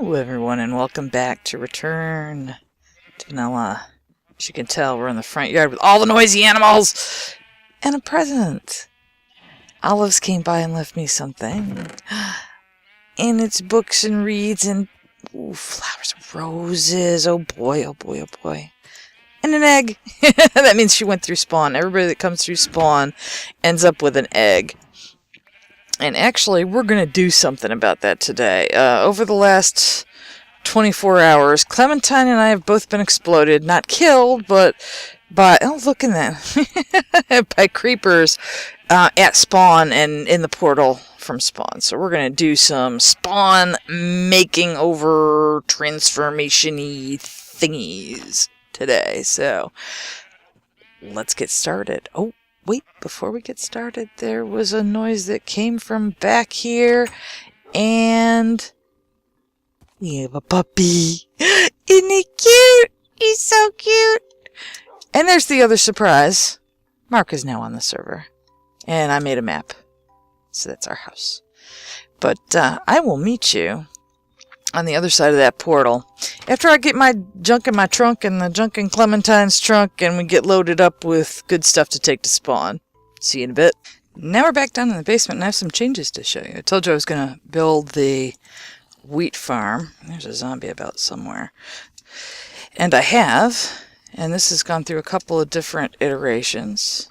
Hello everyone and welcome back to Return to Vanilla. As you can tell, we're in the front yard with all the noisy animals and a present. Olives came by and left me something. And it's books and reads and flowers and roses. Oh boy, oh boy, oh boy. And an egg. That means she went through spawn. Everybody that comes through spawn ends up with an egg. And actually, we're going to do something about that today. Over the last 24 hours, Clementine and I have both been exploded. Not killed, but by... Oh, look at that. By creepers at spawn and in the portal from spawn. So we're going to do some spawn making over transformation-y thingies today. So, let's get started. Oh. Wait, before we get started, there was a noise that came from back here, and we have a puppy. Isn't he cute? He's so cute. And there's the other surprise. Mark is now on the server, and I made a map, so that's our house. But I will meet you on the other side of that portal after I get my junk in my trunk and the junk in Clementine's trunk, and we get loaded up with good stuff to take to spawn. See you in a bit. Now we're back down in the basement and I have some changes to show you. I told you I was going to build the wheat farm. There's a zombie about somewhere. And I have, and this has gone through a couple of different iterations.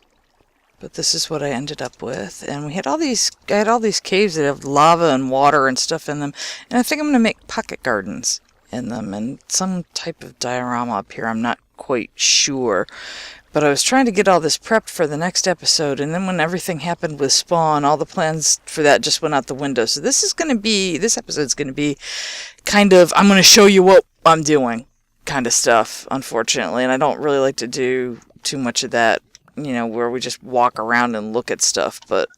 But this is what I ended up with. And we had all these, I had all these caves that have lava and water and stuff in them. And I think I'm going to make pocket gardens in them and some type of diorama up here. I'm not quite sure. But I was trying to get all this prepped for the next episode. And then when everything happened with spawn, all the plans for that just went out the window. So this is going to be, this episode's going to be kind of, I'm going to show you what I'm doing kind of stuff, unfortunately. And I don't really like to do too much of that, you know, where we just walk around and look at stuff. But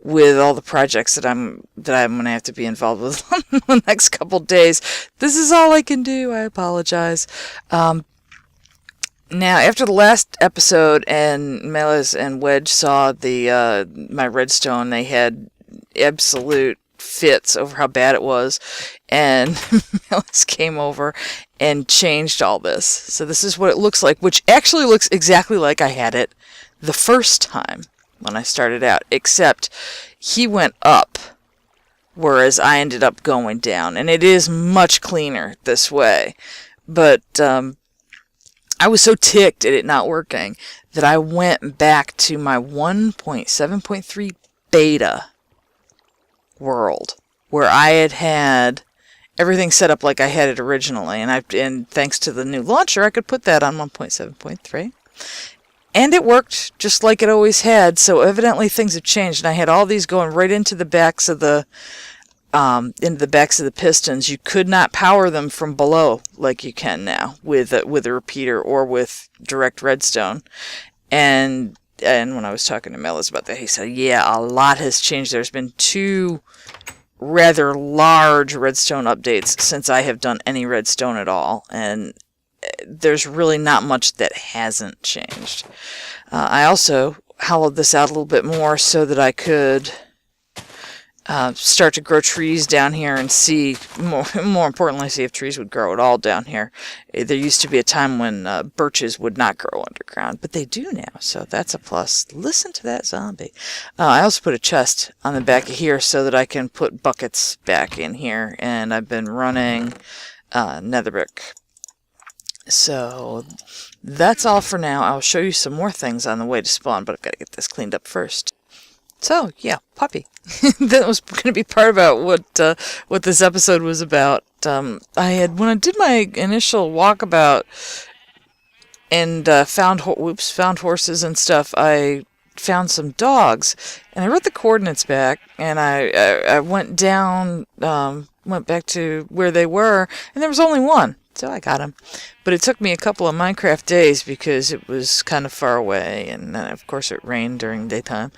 with all the projects that I'm going to have to be involved with in the next couple days, this is all I can do. I apologize. Now, after the last episode and Melis and Wedge saw the my redstone, they had absolute fits over how bad it was, and Melis came over and changed all this. So this is what it looks like, which actually looks exactly like I had it the first time when I started out, except he went up, whereas I ended up going down, and it is much cleaner this way. But I was so ticked at it not working that I went back to my 1.7.3 beta world, where I had everything set up like I had it originally, and thanks to the new launcher, I could put that on 1.7.3. And it worked just like it always had, so evidently things have changed, and I had all these going right into the backs of the pistons. You could not power them from below like you can now with a repeater or with direct redstone. And when I was talking to Melis about that, he said, yeah, a lot has changed. There's been 2 rather large redstone updates since I have done any redstone at all, and there's really not much that hasn't changed. I also hollowed this out a little bit more so that I could start to grow trees down here and see, more importantly, see if trees would grow at all down here. There used to be a time when birches would not grow underground, but they do now, so that's a plus. Listen to that zombie. I also put a chest on the back of here so that I can put buckets back in here, and I've been running nether brick. So that's all for now. I'll show you some more things on the way to spawn, but I've got to get this cleaned up first. So, yeah, puppy. That was going to be part about what this episode was about. When I did my initial walkabout and found horses and stuff, I found some dogs, and I wrote the coordinates back, and I went down, went back to where they were, and there was only one. So I got him. But it took me a couple of Minecraft days because it was kind of far away, and then, of course, it rained during daytime.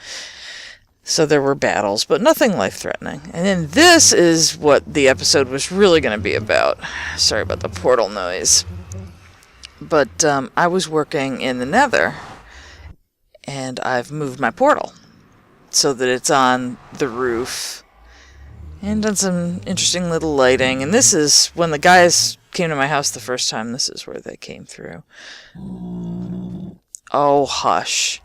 So there were battles, but nothing life-threatening. And then this is what the episode was really going to be about. Sorry about the portal noise. But I was working in the Nether, and I've moved my portal so that it's on the roof. And done some interesting little lighting. And this is when the guys came to my house the first time. This is where they came through. Oh, hush.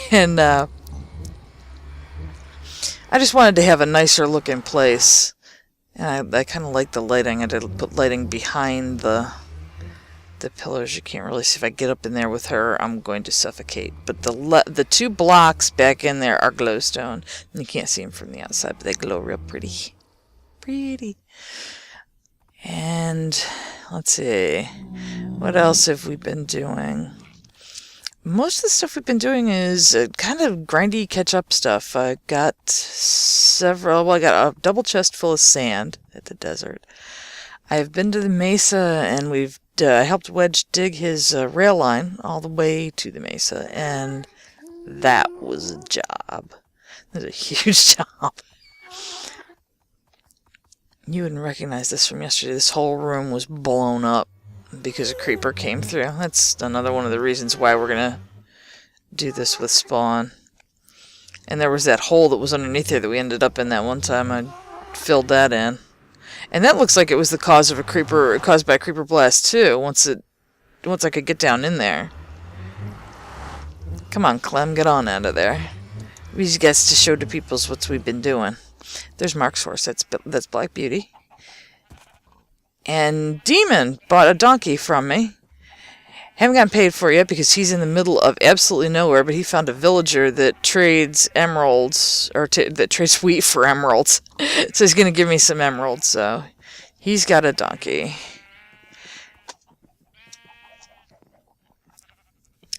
And I just wanted to have a nicer looking place. And I kind of like the lighting. I did put lighting behind the pillars. You can't really see. If I get up in there with her, I'm going to suffocate. But the 2 blocks back in there are glowstone. And you can't see them from the outside, but they glow real pretty. Pretty. And let's see. What else have we been doing? Most of the stuff we've been doing is kind of grindy catch-up stuff. I got I got a double chest full of sand at the desert. I've been to the mesa, and we've helped Wedge dig his rail line all the way to the mesa, and that was a job. It was a huge job. You wouldn't recognize this from yesterday. This whole room was blown up because a creeper came through. That's another one of the reasons why we're going to do this with spawn. And there was that hole that was underneath here that we ended up in that one time. I filled that in. And that looks like it was the cause of caused by a creeper blast too, once I could get down in there. Come on, Clem, get on out of there. We just got to show to people what we've been doing. There's Mark's horse. That's Black Beauty. And Demon bought a donkey from me. Haven't gotten paid for it yet because he's in the middle of absolutely nowhere, but he found a villager that trades emeralds, or that trades wheat for emeralds. So he's going to give me some emeralds, so he's got a donkey.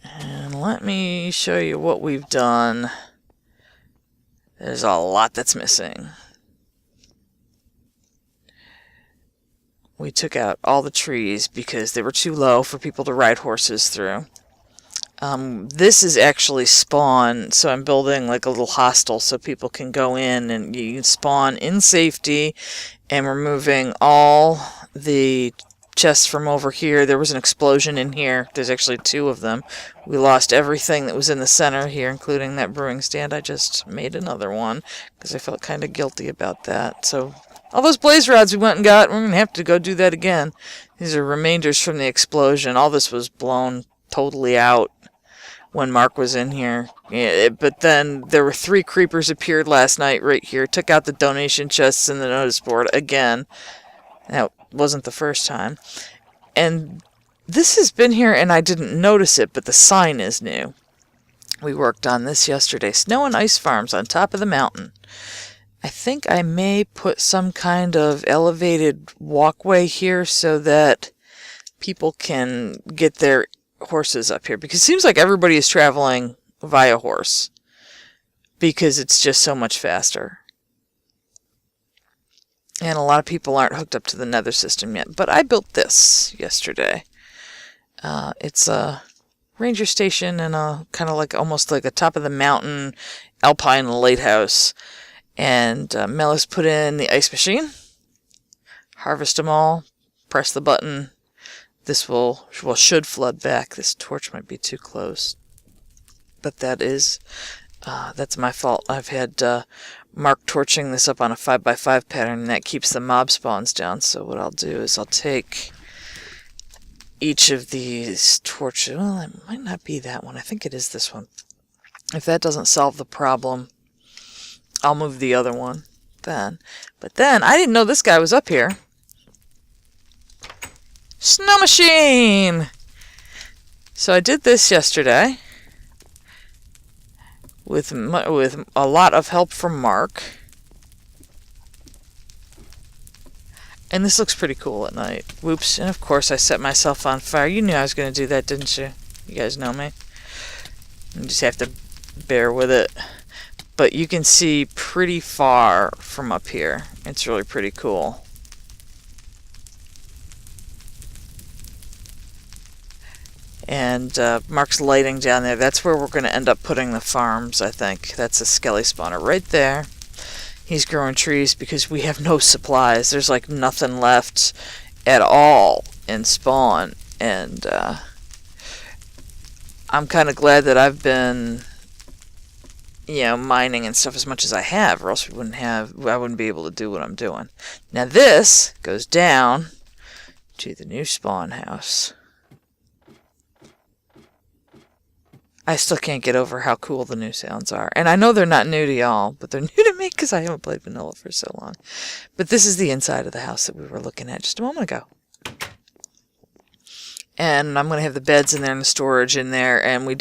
And let me show you what we've done. There's a lot that's missing. We took out all the trees because they were too low for people to ride horses through. This is actually spawn, so I'm building like a little hostel so people can go in and you can spawn in safety. And we're moving all the chests from over here. There was an explosion in here. There's actually 2 of them. We lost everything that was in the center here, including that brewing stand. I just made another one because I felt kind of guilty about that. So all those blaze rods we went and got, we're going to have to go do that again. These are remainders from the explosion. All this was blown totally out when Mark was in here. Yeah, but then there were 3 creepers appeared last night right here. Took out the donation chests and the notice board again. That wasn't the first time. And this has been here and I didn't notice it, but the sign is new. We worked on this yesterday. Snow and ice farms on top of the mountain. I think I may put some kind of elevated walkway here so that people can get their horses up here. Because it seems like everybody is traveling via horse. Because it's just so much faster. And a lot of people aren't hooked up to the nether system yet. But I built this yesterday. It's a ranger station and a kind of like almost like a top of the mountain alpine lighthouse. And Melis put in the ice machine. Harvest them all. Press the button. This should flood back. This torch might be too close. But that's my fault. I've had Mark torching this up on a 5x5 pattern, and that keeps the mob spawns down. So what I'll do is I'll take each of these torches. Well, it might not be that one. I think it is this one. If that doesn't solve the problem, I'll move the other one then. But then, I didn't know this guy was up here. Snow machine! So I did this yesterday. With a lot of help from Mark. And this looks pretty cool at night. Whoops. And of course I set myself on fire. You knew I was going to do that, didn't you? You guys know me. You just have to bear with it. But you can see pretty far from up here. It's really pretty cool. And Mark's lighting down there. That's where we're going to end up putting the farms, I think. That's a skelly spawner right there. He's growing trees because we have no supplies. There's like nothing left at all in spawn. And I'm kind of glad that I've been, mining and stuff as much as I have, or else I wouldn't be able to do what I'm doing. Now this goes down to the new spawn house. I still can't get over how cool the new sounds are. And I know they're not new to y'all, but they're new to me because I haven't played vanilla for so long. But this is the inside of the house that we were looking at just a moment ago. And I'm going to have the beds in there and the storage in there. And we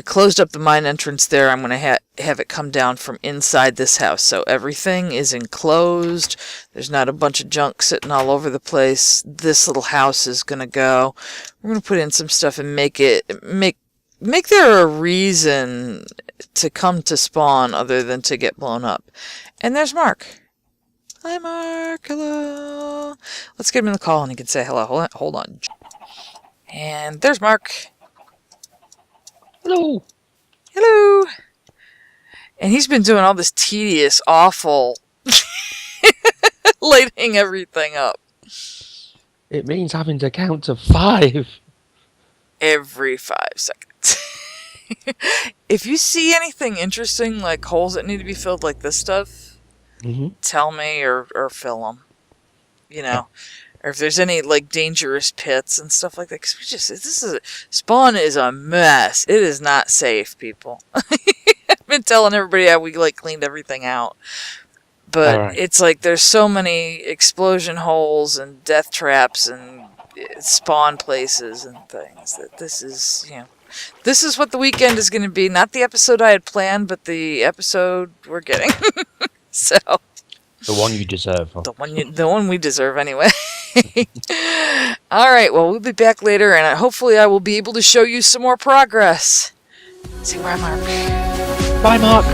closed up the mine entrance there. I'm going to have it come down from inside this house. So everything is enclosed. There's not a bunch of junk sitting all over the place. This little house is going to go. We're going to put in some stuff and make there a reason to come to spawn other than to get blown up. And there's Mark. Hi, Mark. Hello. Let's get him in the call and he can say hello. Hold on. And there's Mark. Hello. Hello. And he's been doing all this tedious, awful lighting everything up. It means having to count to 5. Every 5 seconds. If you see anything interesting, like holes that need to be filled like this stuff, tell me or fill them. Or if there's any like dangerous pits and stuff like that, because spawn is a mess. It is not safe, people. I've been telling everybody how we like cleaned everything out, but It's like there's so many explosion holes and death traps and spawn places and things that this is what the weekend is going to be. Not the episode I had planned, but the episode we're getting. So. The one you deserve. The one we deserve anyway. All right, well, we'll be back later, and hopefully I will be able to show you some more progress. See where I'm Mark. Bye, Mark.